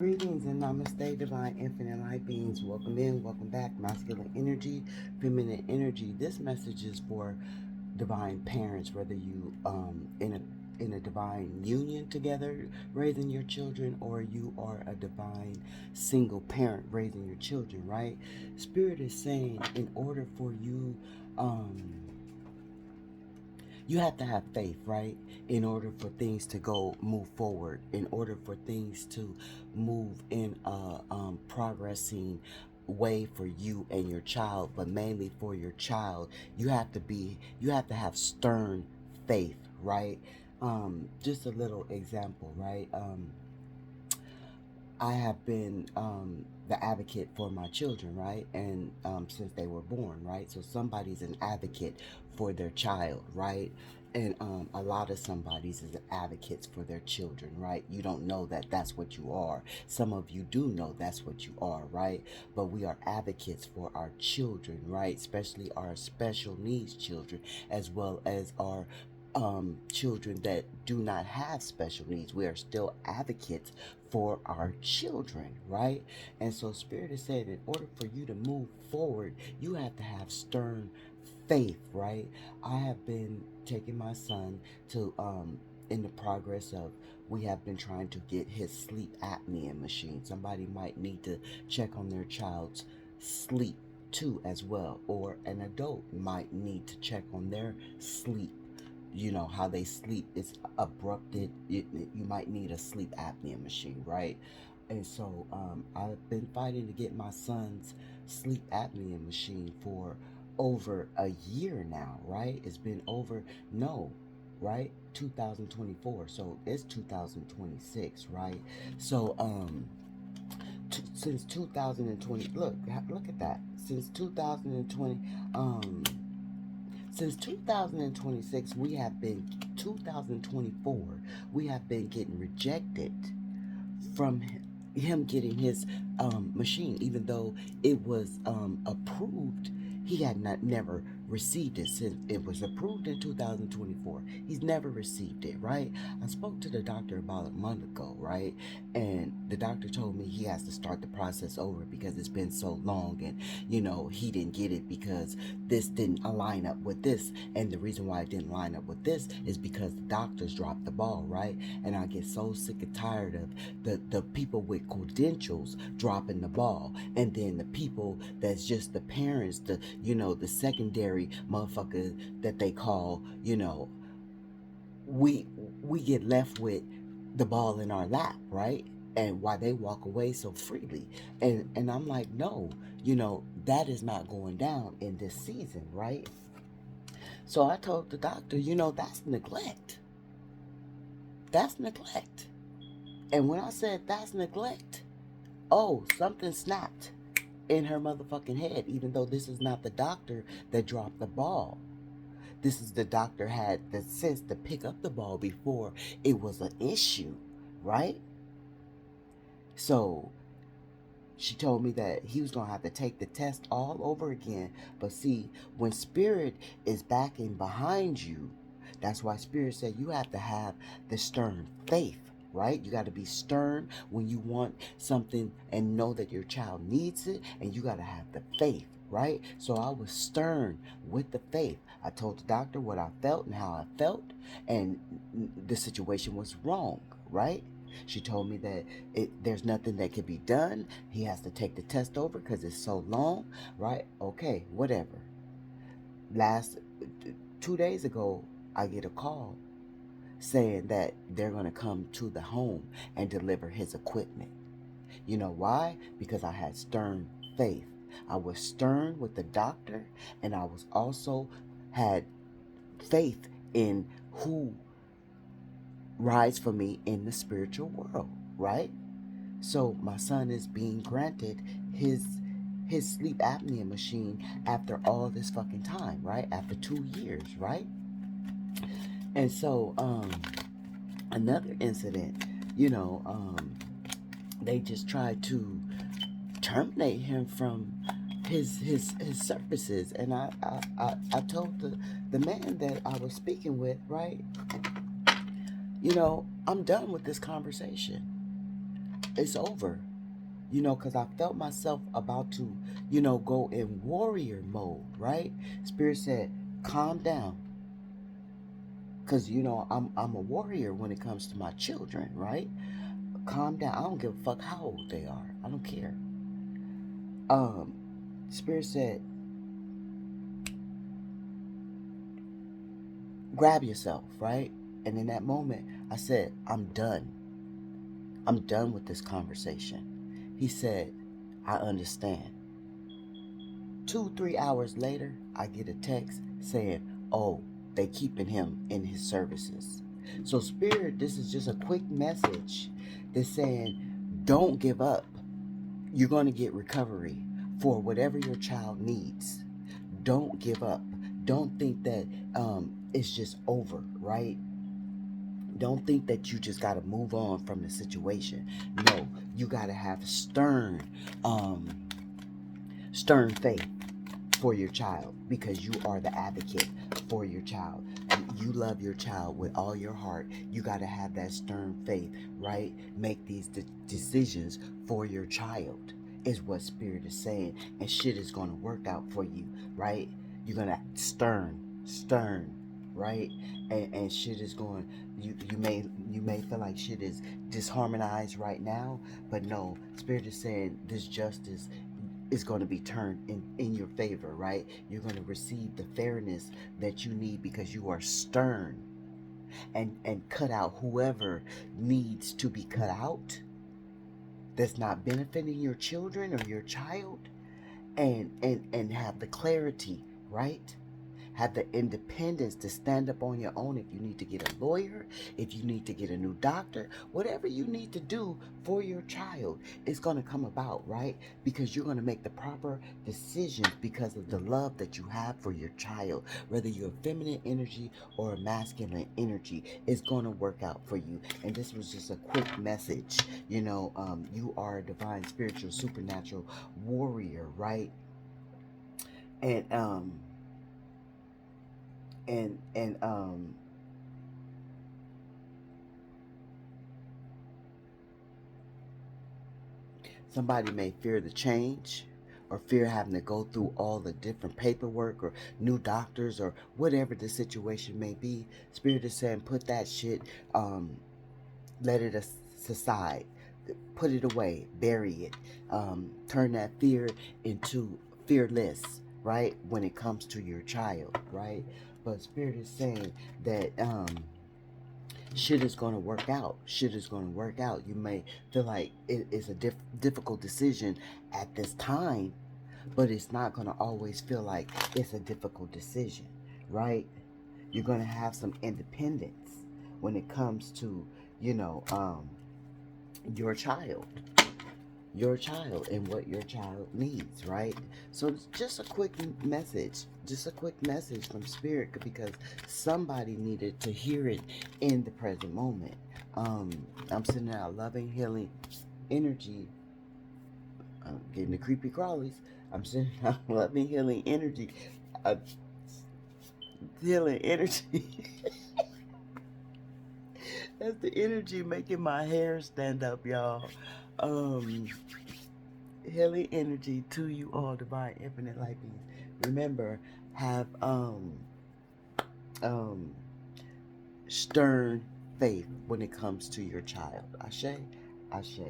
Greetings and namaste, divine infinite light beings. Welcome in, welcome back. Masculine energy, feminine energy. This message is for divine parents, whether you in a divine union together raising your children, or you are a divine single parent raising your children, right? Spirit is saying, in order for you, you have to have faith, right? In order for things to move forward, in order for things to move in a progressing way for you and your child, but mainly for your child, you have to have stern faith, right? Just a little example, right? I have been the advocate for my children, right? And since they were born, right? So somebody's an advocate for their child, right? And a lot of somebody's is advocates for their children, right? You don't know that that's what you are. Some of you do know that's what you are, right? But we are advocates for our children, right? Especially our special needs children, as well as our children that do not have special needs. We are still advocates for our children, right? And so Spirit is saying, in order for you to move forward, you have to have stern faith, right? I have been taking my son to in the progress of, we have been trying to get his sleep apnea machine. Somebody might need to check on their child's sleep too as well, or an adult might need to check on their sleep. You know how they sleep is abrupted. You might need a sleep apnea machine, right? And so I've been fighting to get my son's sleep apnea machine for over a year now, right? It's been over, no, right? 2024, so it's 2026, right? So since 2020, look at that. Um since 2026, 2024, we have been getting rejected from him getting his machine, even though it was approved. He had not never received it since it was approved in 2024. He's never received it, right? I spoke to the doctor about a month ago, right? And the doctor told me he has to start the process over because it's been so long, and he didn't get it because this didn't align up with this. And the reason why it didn't line up with this is because the doctors dropped the ball, right? And I get so sick and tired of the people with credentials dropping the ball, and then the people that's just the parents, the secondary motherfucker that they call, we we get left with the ball in our lap, right? And why they walk away so freely. And I'm like, no, that is not going down in this season, right? So I told the doctor, that's neglect. That's neglect. And when I said that's neglect, oh, something snapped in her motherfucking head, even though this is not the doctor that dropped the ball. This is the doctor had the sense to pick up the ball before it was an issue, right? So she told me that he was going to have to take the test all over again. But see, when Spirit is backing behind you, that's why Spirit said you have to have the stern faith, right? You got to be stern when you want something and know that your child needs it, and you got to have the faith, right? So I was stern with the faith. I told the doctor what I felt and how I felt, and the situation was wrong, right? She told me that there's nothing that can be done. He has to take the test over because it's so long, right? Okay, whatever. Last 2 days ago, I get a call saying that they're going to come to the home and deliver his equipment. You know why? Because I had stern faith. I was stern with the doctor, and I was also had faith in who rides for me in the spiritual world, right? So my son is being granted his sleep apnea machine after all this fucking time, right? After 2 years, right? And so another incident, they just tried to terminate him from his services, and I told the man that I was speaking with, right? I'm done with this conversation. it's over. Because I felt myself about to, go in warrior mode, right? Spirit said, calm down. Because, I'm a warrior when it comes to my children, right? Calm down. I don't give a fuck how old they are. I don't care. Um, Spirit said, grab yourself, right? And in that moment, I said, I'm done. I'm done with this conversation. He said, I understand. 2, 3 hours later, I get a text saying, oh, they keeping him in his services. So Spirit, this is just a quick message that's saying, don't give up. You're going to get recovery for whatever your child needs. Don't give up. Don't think that it's just over, right? Don't think that you just got to move on from the situation. No, you got to have um, stern faith for your child, because you are the advocate for your child. You love your child with all your heart. You got to have that stern faith, right? Make these decisions for your child, is what Spirit is saying. And shit is going to work out for you, right? You're going to stern, right? And shit is going, you may feel like shit is disharmonized right now, but no, Spirit is saying this justice is going to be turned in your favor, right? You're going to receive the fairness that you need because you are stern, and cut out whoever needs to be cut out that's not benefiting your children or your child, and have the clarity, right? Have the independence to stand up on your own. If you need to get a lawyer, if you need to get a new doctor, whatever you need to do for your child is going to come about, right? Because you're going to make the proper decisions because of the love that you have for your child. Whether you're a feminine energy or a masculine energy, it's going to work out for you. And this was just a quick message. You are a divine, spiritual, supernatural warrior, right? And and somebody may fear the change, or fear having to go through all the different paperwork or new doctors or whatever the situation may be. Spirit is saying, put that shit, let it aside, put it away, bury it, turn that fear into fearless, right? When it comes to your child, right? But Spirit is saying that shit is going to work out. Shit is going to work out. You may feel like it's a difficult decision at this time, but it's not going to always feel like it's a difficult decision, right? You're going to have some independence when it comes to, you know, um, your child, and what your child needs, right? So it's just a quick message from Spirit, because somebody needed to hear it in the present moment. I'm sending out loving, healing energy. I'm getting the creepy crawlies. I'm sending out loving, uh, healing energy. That's the energy making my hair stand up, y'all. Um, Healing energy to you all, divine, infinite light beings. Remember, have um stern faith when it comes to your child. Ashe, ashe.